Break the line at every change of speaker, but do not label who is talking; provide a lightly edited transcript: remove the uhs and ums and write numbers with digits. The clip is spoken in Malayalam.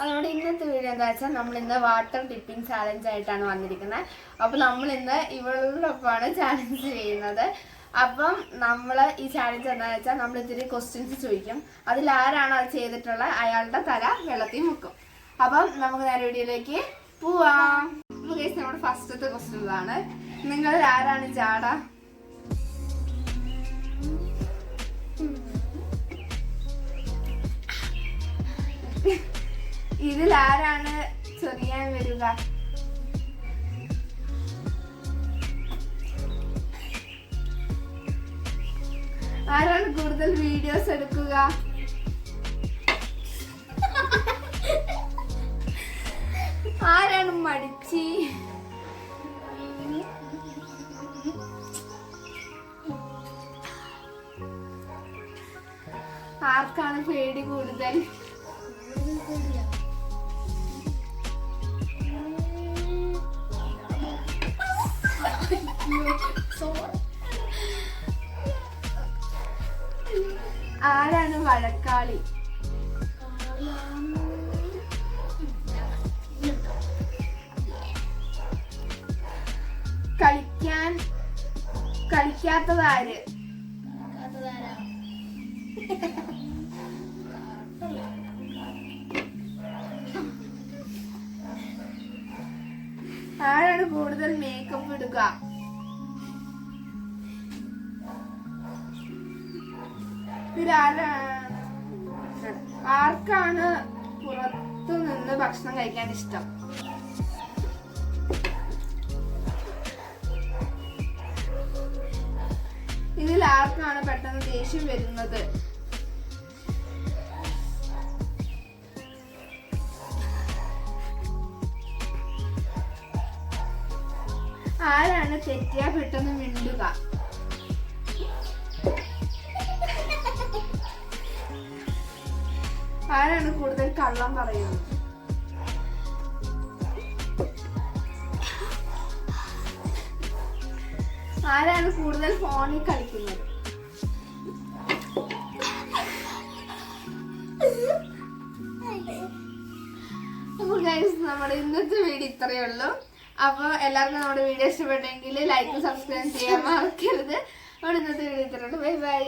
അതുകൊണ്ട് ഇന്നത്തെ വീഡിയോ എന്താ വെച്ചാൽ നമ്മളിന്ന് വാട്ടർ ഡിപ്പിംഗ് ചാലഞ്ച് ആയിട്ടാണ് വന്നിരിക്കുന്നത്. അപ്പോൾ നമ്മളിന്ന് ഇവളോടൊപ്പമാണ് ചാലഞ്ച് ചെയ്യുന്നത്. അപ്പം നമ്മൾ ഈ ചാലഞ്ച് എന്താണെന്ന് വെച്ചാൽ നമ്മൾ ഇത്തിരി ക്വസ്റ്റ്യൻസ് ചോദിക്കും. അതിലാരാണ് അത് ചെയ്തിട്ടുള്ള അയാളുടെ തല വെള്ളത്തിൽ മുക്കും. അപ്പം നമുക്ക് നേരെ വീഡിയോയിലേക്ക് പോവാം. നമ്മുടെ ഫസ്റ്റത്തെ ക്വസ്റ്റ്യൻ ഇതാണ്, നിങ്ങളിൽ ആരാണ് ജാട? ഇതിലാരാണ് ചൊറിയാൻ വരിക? ആരാണ് കൂടുതൽ വീഡിയോസ് എടുക്കുക? ആരാണ് മടിച്ചി? ആർക്കാണ് പേടി കൂടുതൽ? ആരാണ് വഴക്കാളി? കളിക്കാത്തതാര്? ആരാണ് കൂടുതൽ മേക്കപ്പ് ഇടുക? ആർക്കാണ് പുറത്തു നിന്ന് ഭക്ഷണം കഴിക്കാൻ ഇഷ്ടം? ഇതിൽ ആർക്കാണ് പെട്ടെന്ന് ദേഷ്യം വരുന്നത്? ആരാണ് തെറ്റിയാ പെട്ടെന്ന് മിണ്ടുക? ആരാണ് കൂടുതൽ കള്ളം പറയുന്നത്? ആരാണ് കൂടുതൽ ഫോണിൽ കളിക്കുന്നത്? അപ്പൊ ഗൈസ്, നമ്മുടെ ഇന്നത്തെ വീഡിയോ ഇത്രയേ ഉള്ളൂ. അപ്പൊ എല്ലാവർക്കും നമ്മുടെ വീഡിയോ ഇഷ്ടപ്പെട്ടെങ്കിൽ ലൈക്ക് സബ്സ്ക്രൈബ് ചെയ്യാൻ മറക്കരുത്. നമ്മുടെ ഇന്നത്തെ വീഡിയോ ഇത്രയേ ഉള്ളൂ. Bye bye.